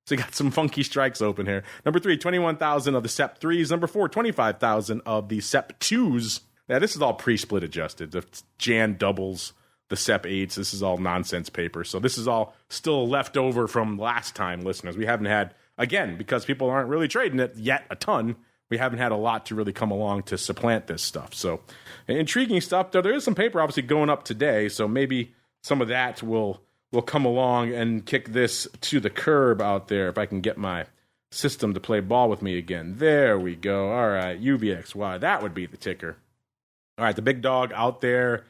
So you got some funky strikes open here. Number 3, 21,000 of the SEP 3s. Number 4, 25,000 of the SEP 2s. Now, this is all pre-split adjusted. The Jan doubles, the SEP 8s. This is all nonsense paper. So this is all still left over from last time, listeners. We haven't had, again, because people aren't really trading it yet a ton, we haven't had a lot to really come along to supplant this stuff. So intriguing stuff. There is some paper obviously going up today, so maybe some of that will come along and kick this to the curb out there if I can get my system to play ball with me again. There we go. All right, UVXY. That would be the ticker. All right, the big dog out there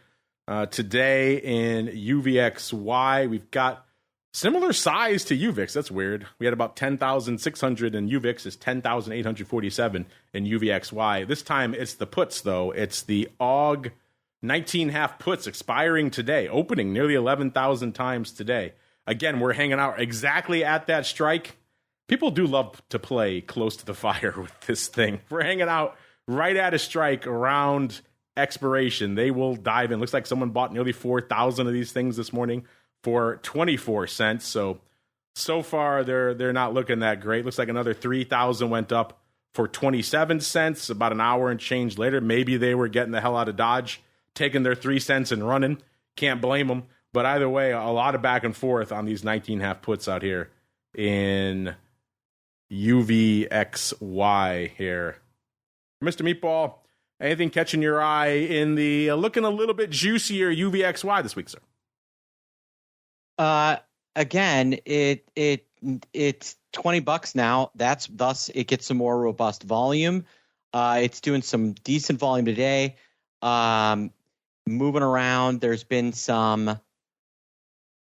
Today in UVXY, we've got similar size to UVIX. That's weird. We had about 10,600 and UVIX is 10,847 in UVXY. This time it's the puts, though. It's the AUG 19.5 puts expiring today, opening nearly 11,000 times today. Again, we're hanging out exactly at that strike. People do love to play close to the fire with this thing. We're hanging out right at a strike around expiration. They will dive in. Looks like someone bought nearly 4,000 of these things this morning for 24 cents. So far, they're not looking that great. Looks like another 3,000 went up for 27 cents. About an hour and change later, maybe they were getting the hell out of Dodge, taking their 3 cents and running. Can't blame them. But either way, a lot of back and forth on these 19.5 puts out here in UVXY here. Mr. Meatball, anything catching your eye in the looking a little bit juicier UVXY this week, sir? Again, it's $20 now. Thus it gets some more robust volume. It's doing some decent volume today. Moving around, there's been some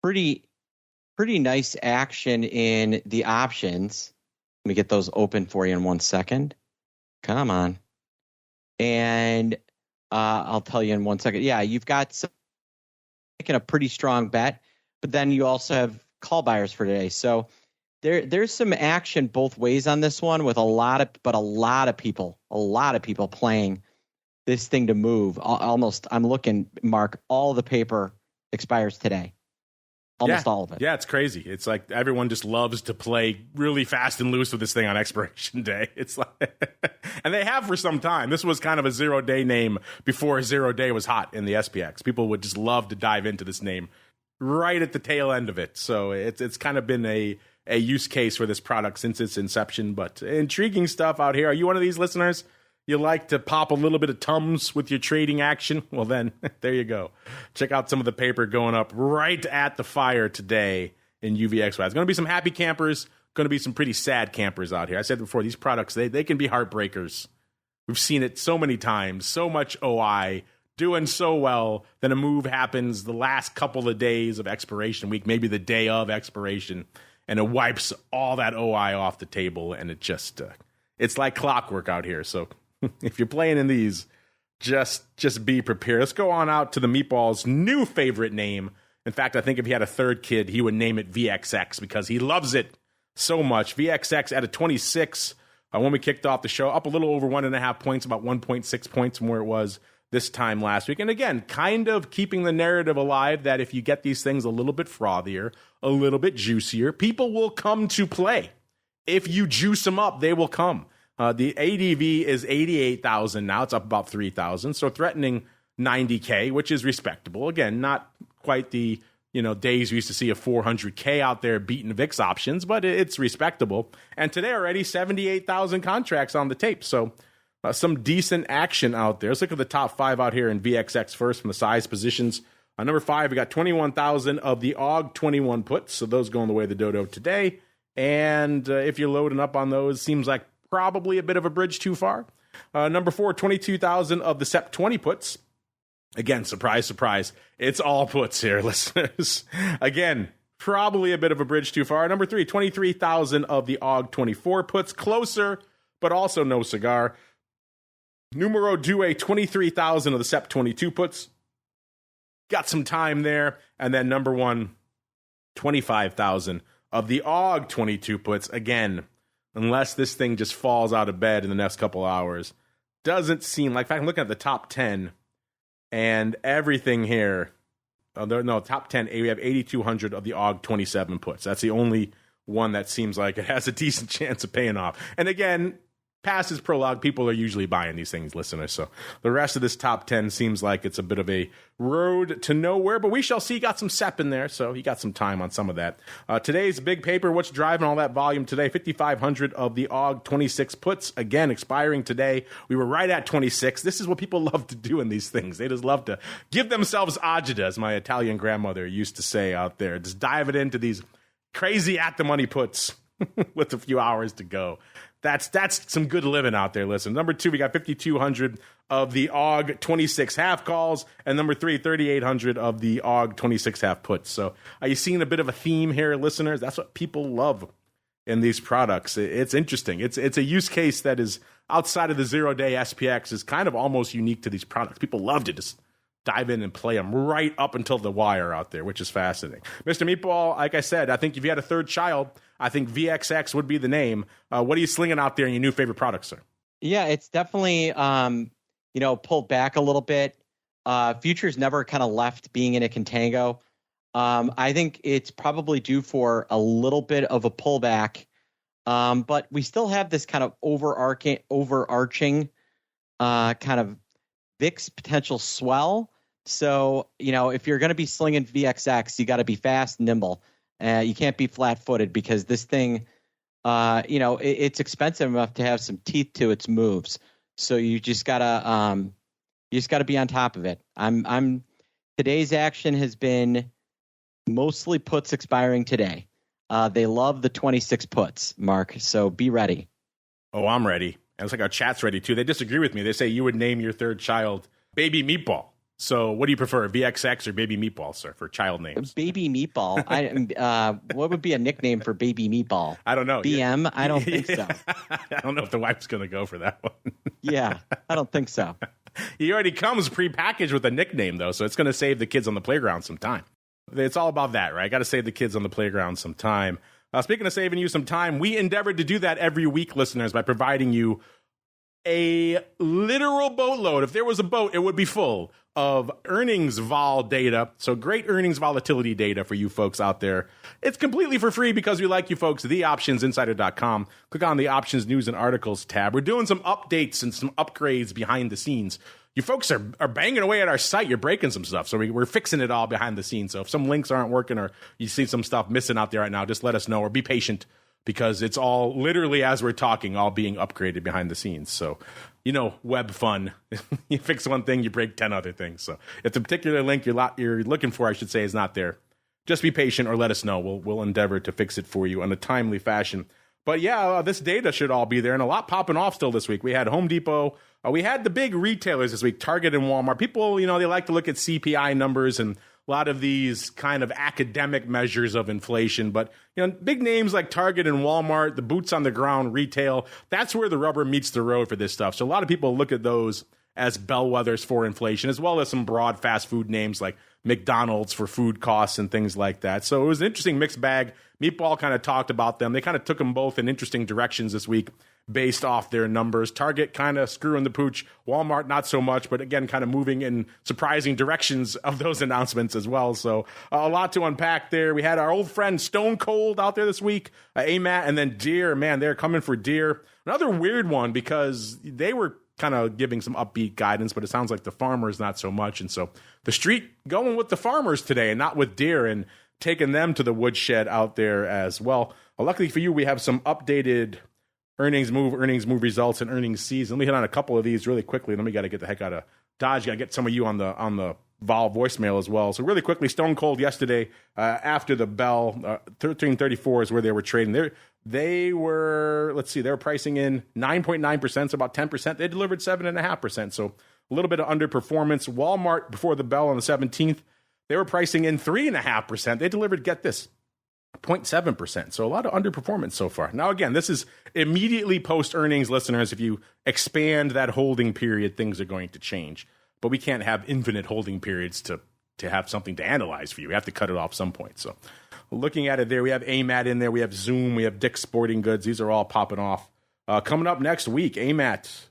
pretty nice action in the options. Let me get those open for you in 1 second. Come on. And I'll tell you in 1 second. Yeah, you've got some making a pretty strong bet, but then you also have call buyers for today. So there's some action both ways on this one with a lot of people playing this thing to move. Almost, I'm looking, Mark, all the paper expires today. Almost all of it. Yeah, it's crazy. It's like everyone just loves to play really fast and loose with this thing on expiration day. It's like, and they have for some time. This was kind of a 0-day name before 0 day was hot in the SPX. People would just love to dive into this name right at the tail end of it. So it's kind of been a use case for this product since its inception. But intriguing stuff out here. Are you one of these listeners? You like to pop a little bit of Tums with your trading action? Well, then, there you go. Check out some of the paper going up right at the fire today in UVXY. There's going to be some happy campers, going to be some pretty sad campers out here. I said before, these products, they can be heartbreakers. We've seen it so many times, so much OI, doing so well, then a move happens the last couple of days of expiration week, maybe the day of expiration, and it wipes all that OI off the table, and it just, it's like clockwork out here, so if you're playing in these, just be prepared. Let's go on out to the Meatball's new favorite name. In fact, I think if he had a third kid, he would name it VXX because he loves it so much. VXX at a 26 when we kicked off the show, up a little over 1.5 points, about 1.6 points from where it was this time last week. And again, kind of keeping the narrative alive that if you get these things a little bit frothier, a little bit juicier, people will come to play. If you juice them up, they will come. The ADV is 88,000 now. It's up about 3,000. So threatening 90K, which is respectable. Again, not quite the days we used to see a 400K out there beating VIX options, but it's respectable. And today already 78,000 contracts on the tape. So some decent action out there. Let's look at the top 5 out here in VXX first from the size positions. Number 5, we got 21,000 of the AUG 21 puts. So those going the way of the dodo today. And if you're loading up on those, seems like probably a bit of a bridge too far. Number 4, 22,000 of the SEP 20 puts. Again, surprise, surprise. It's all puts here, listeners. Again, probably a bit of a bridge too far. Number 3, 23,000 of the AUG 24 puts. Closer, but also no cigar. Numero 2, 23,000 of the SEP 22 puts. Got some time there. And then number 1, 25,000 of the AUG 22 puts. Again, unless this thing just falls out of bed in the next couple hours, doesn't seem like. In fact, I'm looking at the top 10 and everything here. Top 10, we have 8,200 of the AUG 27 puts. That's the only one that seems like it has a decent chance of paying off. And again, past is prologue, people are usually buying these things, listeners. So the rest of this top 10 seems like it's a bit of a road to nowhere, but we shall see. Got some SEP in there, so you got some time on some of that. Today's big paper, what's driving all that volume today? 5,500 of the AUG 26 puts, again, expiring today. We were right at 26. This is what people love to do in these things. They just love to give themselves agita, as my Italian grandmother used to say out there. Just dive it into these crazy at-the-money puts. with a few hours to go. That's some good living out there. Listen, number 2, we got 5,200 of the AUG 26 half calls, and number 3, 3,800 of the AUG 26 half puts. So are you seeing a bit of a theme here, listeners? That's what people love in these products. It's interesting. It's a use case that is outside of the 0-day SPX, is kind of almost unique to these products. People love to just dive in and play them right up until the wire out there, which is fascinating. Mr. Meatball, like I said, I think if you had a third child, I think VXX would be the name. What are you slinging out there in your new favorite products, sir? Yeah, it's definitely, pulled back a little bit. Futures never kind of left being in a contango. I think it's probably due for a little bit of a pullback. But we still have this kind of overarching kind of VIX potential swell. So, if you're going to be slinging VXX, you got to be fast and nimble. You can't be flat-footed because this thing, it's expensive enough to have some teeth to its moves. So you just gotta be on top of it. Today's action has been mostly puts expiring today. They love the 26 puts, Mark. So be ready. Oh, I'm ready. And it's like our chat's ready too. They disagree with me. They say you would name your third child Baby Meatball. So what do you prefer, VXX or Baby Meatball, sir, for child names? Baby Meatball. What would be a nickname for Baby Meatball? I don't know. BM? I don't think so. I don't know if the wife's going to go for that one. Yeah, I don't think so. He already comes prepackaged with a nickname, though, so it's going to save the kids on the playground some time. It's all about that, right? Got to save the kids on the playground some time. Speaking of saving you some time, we endeavored to do that every week, listeners, by providing you a literal boatload. If there was a boat, it would be full of earnings vol data. So great earnings volatility data for you folks out there. It's completely for free because we like you folks. TheOptionsInsider.com. Click on the Options News and Articles tab. We're doing some updates and some upgrades behind the scenes. You folks are banging away at our site. You're breaking some stuff. So we're fixing it all behind the scenes. So if some links aren't working or you see some stuff missing out there right now, just let us know or be patient, because it's all literally as we're talking, all being upgraded behind the scenes. So, web fun. You fix one thing, you break 10 other things. So if the particular link you're looking for, I should say, is not there, just be patient or let us know. We'll endeavor to fix it for you in a timely fashion. But yeah, this data should all be there, and a lot popping off still this week. We had Home Depot. We had the big retailers this week, Target and Walmart. People, they like to look at CPI numbers and a lot of these kind of academic measures of inflation. But, big names like Target and Walmart, the boots on the ground retail, that's where the rubber meets the road for this stuff. So a lot of people look at those as bellwethers for inflation, as well as some broad fast food names like McDonald's for food costs and things like that. So it was an interesting mixed bag. Meatball kind of talked about them. They kind of took them both in interesting directions this week based off their numbers. Target kind of screwing the pooch. Walmart not so much, but again, kind of moving in surprising directions of those announcements as well. So a lot to unpack there. We had our old friend Stone Cold out there this week, AMAT, and then Deere. Man, they're coming for Deere. Another weird one because they were kind of giving some upbeat guidance, but it sounds like the farmers not so much. And so the street going with the farmers today and not with Deere, and taking them to the woodshed out there as well. Luckily for you, we have some updated earnings move results, and earnings season. Let me hit on a couple of these really quickly. Then we got to get the heck out of Dodge. Got to get some of you on the Vol voicemail as well. So really quickly, Stone Cold yesterday after the bell, 1334 is where they were trading. They were, they were pricing in 9.9%, so about 10%. They delivered 7.5%, so a little bit of underperformance. Walmart before the bell on the 17th, they were pricing in 3.5%. They delivered, get this, 0.7%. So a lot of underperformance so far. Now, again, this is immediately post-earnings, listeners. If you expand that holding period, things are going to change. But we can't have infinite holding periods to have something to analyze for you. We have to cut it off some point. So looking at it there, we have AMAT in there. We have Zoom. We have Dick's Sporting Goods. These are all popping off. Coming up next week, AMAT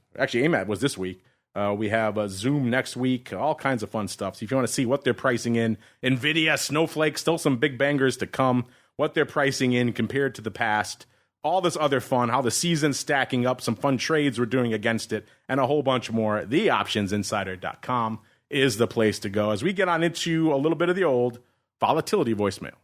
was this week. We have Zoom next week, all kinds of fun stuff. So if you want to see what they're pricing in, NVIDIA, Snowflake, still some big bangers to come, what they're pricing in compared to the past, all this other fun, how the season's stacking up, some fun trades we're doing against it, and a whole bunch more. TheOptionsInsider.com is the place to go as we get on into a little bit of the old volatility voicemail.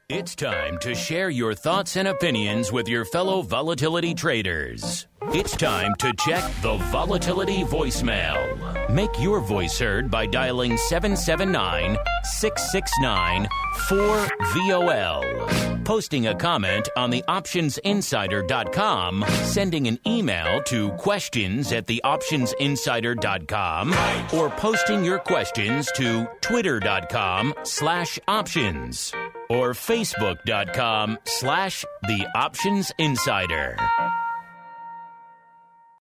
It's time to share your thoughts and opinions with your fellow volatility traders. It's time to check the volatility voicemail. Make your voice heard by dialing 779-669-4VOL. posting a comment on the optionsinsider.com, sending an email to questions@theoptionsinsider.com, or posting your questions to twitter.com/options or facebook.com/theoptionsinsider.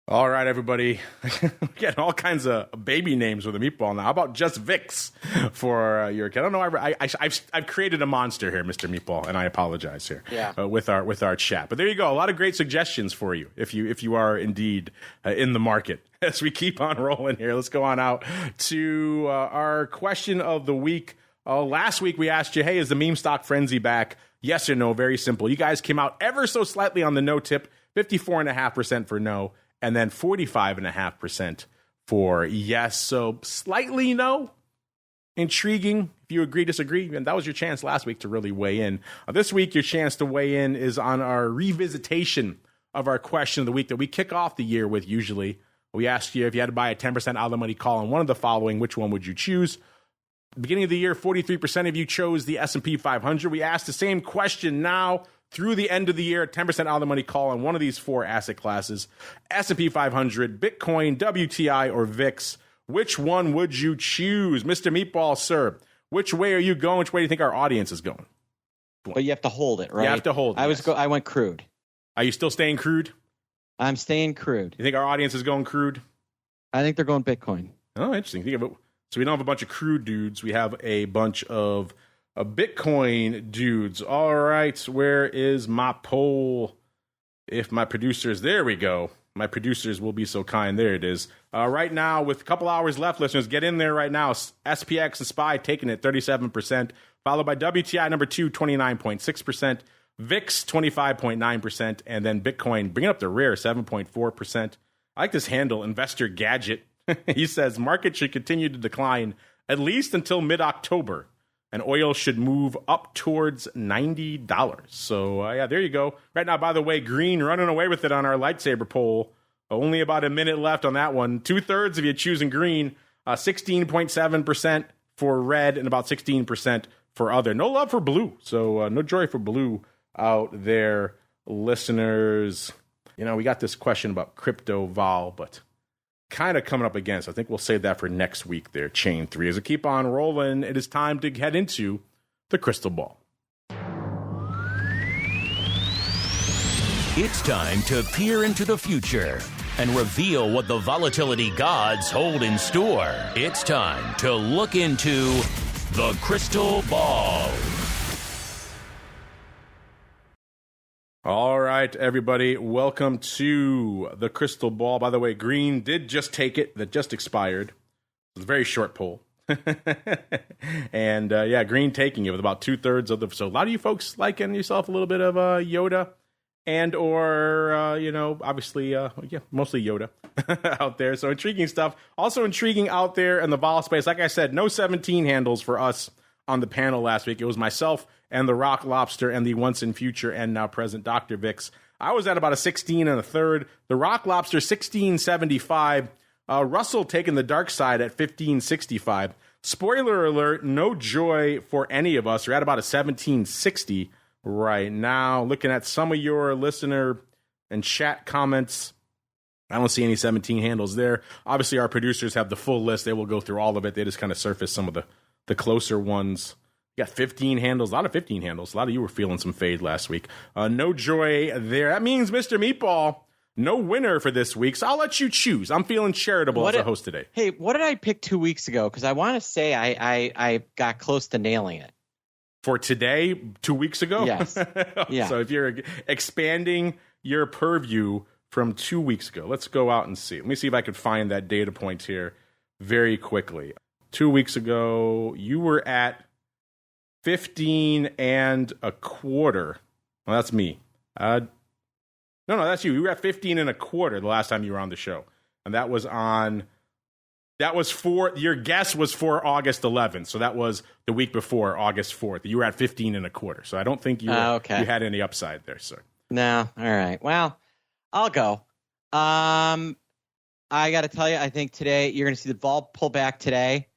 All right, everybody. We're getting all kinds of baby names with a meatball now. How about just VIX for your kid? I don't know. I've created a monster here, Mr. Meatball, and I apologize here with our chat. But there you go. A lot of great suggestions for you if you are indeed in the market. As we keep on rolling here, let's go on out to our question of the week. Last week we asked you, hey, is the meme stock frenzy back? Yes or no? Very simple. You guys came out ever so slightly on the no tip, 54.5% for no, and then 45.5% for yes. So slightly no. Intriguing. If you agree, disagree, and that was your chance last week to really weigh in. This week, your chance to weigh in is on our revisitation of our question of the week that we kick off the year with usually. We asked you if you had to buy a 10% out of the money call on one of the following, which one would you choose? Beginning of the year, 43% of you chose the S&P 500. We asked the same question now through the end of the year, 10% out of the money call on one of these four asset classes, S&P 500, Bitcoin, WTI, or VIX. Which one would you choose? Mr. Meatball, sir, which way are you going? Which way do you think our audience is going? But you have to hold it, right? You have to hold it. I went crude. Are you still staying crude? I'm staying crude. You think our audience is going crude? I think they're going Bitcoin. Oh, interesting. Think of it. So we don't have a bunch of crude dudes. We have a bunch of Bitcoin dudes. All right, where is my poll? If my producers, there we go. My producers will be so kind. There it is. Right now, with a couple hours left, listeners, get in there right now. SPX and SPY taking it 37%, followed by WTI number 2, 29.6%, VIX 25.9%, and then Bitcoin bringing up the rear 7.4%. I like this handle, Investor Gadget. He says market should continue to decline at least until mid-October, and oil should move up towards $90. So, yeah, there you go. Right now, by the way, green running away with it on our lightsaber poll. Only about a minute left on that one. 2/3 of you choosing green, 16.7% for red, and about 16% for other. No love for blue, so no joy for blue out there, listeners. You know, we got this question about crypto vol, but kind of coming up again, so I think we'll save that for next week there, Chain 3. As we keep on rolling, it is time to head into the crystal ball. It's time to peer into the future and reveal what the volatility gods hold in store. It's time to look into the crystal ball. All right, everybody, welcome to the crystal ball. By the way, green did just take it. That just expired. It was a very short poll. And, yeah, green taking it with about 2/3 of the... So a lot of you folks liking yourself a little bit of Yoda and or, you know, obviously, mostly Yoda out there. So intriguing stuff. Also intriguing out there in the vol space. Like I said, no 17 handles for us on the panel last week. It was myself and the Rock Lobster and the once in future and now present Dr. VIX. I was at about a 16 1/3. The Rock Lobster 16.75. Russell taking the dark side at 15.65. Spoiler alert, no joy for any of us. We're at about a 17.60 right now. Looking at some of your listener and chat comments, I don't see any 17 handles there. Obviously, our producers have the full list. They will go through all of it. They just kind of surface some of the closer ones. You got 15 handles, a lot of 15 handles. A lot of you were feeling some fade last week. No joy there. That means, Mr. Meatball, no winner for this week, so I'll let you choose. I'm feeling charitable as a host today. Hey, what did I pick 2 weeks ago? Because I want to say I got close to nailing it. For today, 2 weeks ago? Yes. Yeah. So if you're expanding your purview from 2 weeks ago, let's go out and see. Let me see if I could find that data point here very quickly. 2 weeks ago, you were at 15 1/4. Well, that's me. No, that's you. You were at 15 1/4 the last time you were on the show. And that was your guess was for August 11th. So that was the week before, August 4th. You were at 15 1/4. So I don't think you had any upside there, sir. No. All right. Well, I'll go. I got to tell you, I think today you're going to see the vol pull back today.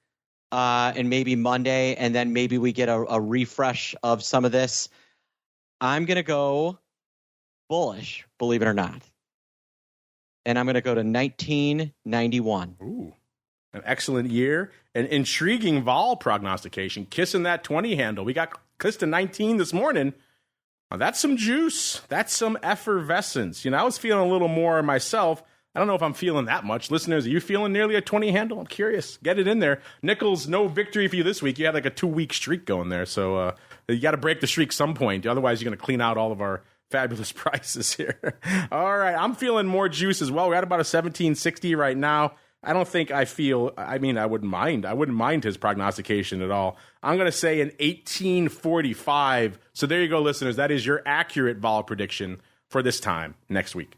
And maybe Monday, and then maybe we get a refresh of some of this. I'm going to go bullish, believe it or not. And I'm going to go to 1991. Ooh, an excellent year. An intriguing vol prognostication. Kissing that 20 handle. We got kissed to 19 this morning. Now, that's some juice. That's some effervescence. You know, I was feeling a little more myself. I don't know if I'm feeling that much. Listeners, are you feeling nearly a 20 handle? I'm curious. Get it in there. Nichols, no victory for you this week. You had like a 2-week streak going there. So you got to break the streak some point. Otherwise, you're going to clean out all of our fabulous prices here. All right. I'm feeling more juice as well. We're at about a 1760 right now. I don't think I wouldn't mind. I wouldn't mind his prognostication at all. I'm going to say an 1845. So there you go, listeners. That is your accurate vol prediction for this time next week.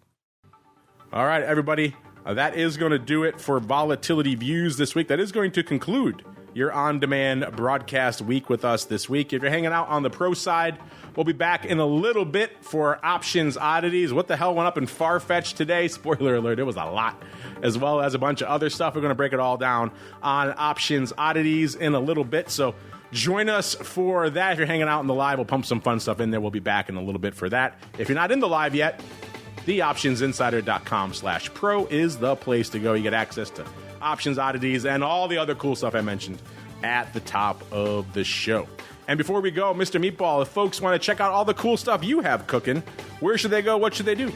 All right, everybody. That is going to do it for Volatility Views this week. That is going to conclude your on-demand broadcast week with us this week. If you're hanging out on the pro side, we'll be back in a little bit for Options Oddities. What the hell went up in Farfetch today? Spoiler alert, it was a lot, as well as a bunch of other stuff. We're going to break it all down on Options Oddities in a little bit. So join us for that. If you're hanging out in the live, we'll pump some fun stuff in there. We'll be back in a little bit for that. If you're not in the live yet, theoptionsinsider.com/pro is the place to go. You get access to Options Oddities and all the other cool stuff I mentioned at the top of the show. And before we go, Mr. Meatball, if folks want to check out all the cool stuff you have cooking, where should they go? What should they do?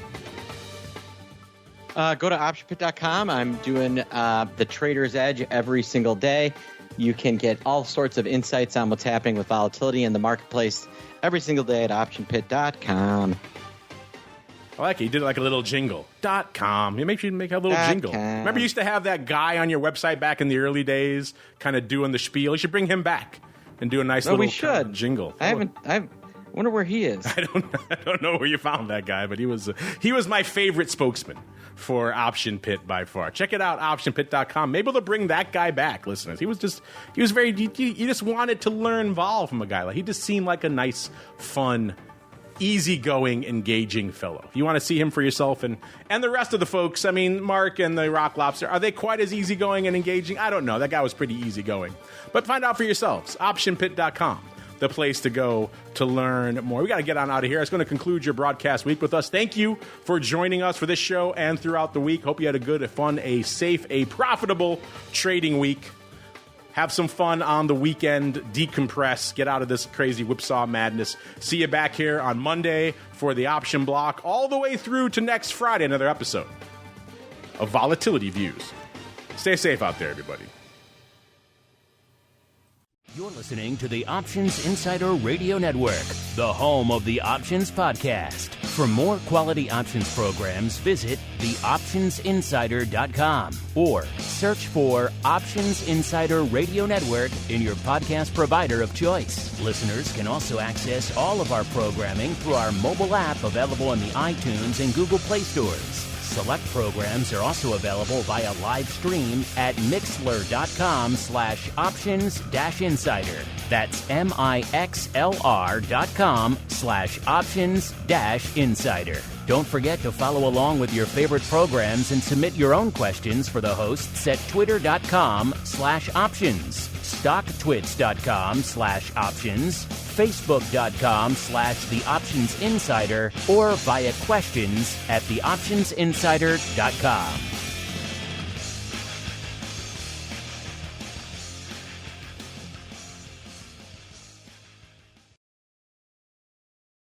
Go to optionpit.com. I'm doing the Trader's Edge every single day. You can get all sorts of insights on what's happening with volatility in the marketplace every single day at optionpit.com. I like it. You did like a little jingle. .com. You make a little jingle. Remember you used to have that guy on your website back in the early days kind of doing the spiel? You should bring him back and do a nice little jingle. I wonder where he is. I don't know where you found that guy, but he was my favorite spokesman for Option Pit by far. Check it out, optionpit.com. Maybe they'll bring that guy back, listeners. You just wanted to learn vol from a guy. Like, he just seemed like a nice, fun, easygoing, engaging fellow. If you want to see him for yourself and the rest of the folks, I mean, Mark and the Rock Lobster, are they quite as easygoing and engaging? I don't know. That guy was pretty easygoing. But find out for yourselves. Optionpit.com, the place to go to learn more. We got to get on out of here. It's going to conclude your broadcast week with us. Thank you for joining us for this show and throughout the week. Hope you had a good, a fun, a safe, a profitable trading week. Have some fun on the weekend, decompress, get out of this crazy whipsaw madness. See you back here on Monday for the option block, all the way through to next Friday, another episode of Volatility Views. Stay safe out there, everybody. You're listening to the Options Insider Radio Network, the home of the Options Podcast. For more quality options programs, visit theoptionsinsider.com or search for Options Insider Radio Network in your podcast provider of choice. Listeners can also access all of our programming through our mobile app available in the iTunes and Google Play stores. Select programs are also available via live stream at mixlr.com/options-insider. That's mixlr.com/options-insider. Don't forget to follow along with your favorite programs and submit your own questions for the hosts at twitter.com/options, stocktwits.com/options, facebook.com/theoptionsinsider, or via questions at theoptionsinsider.com.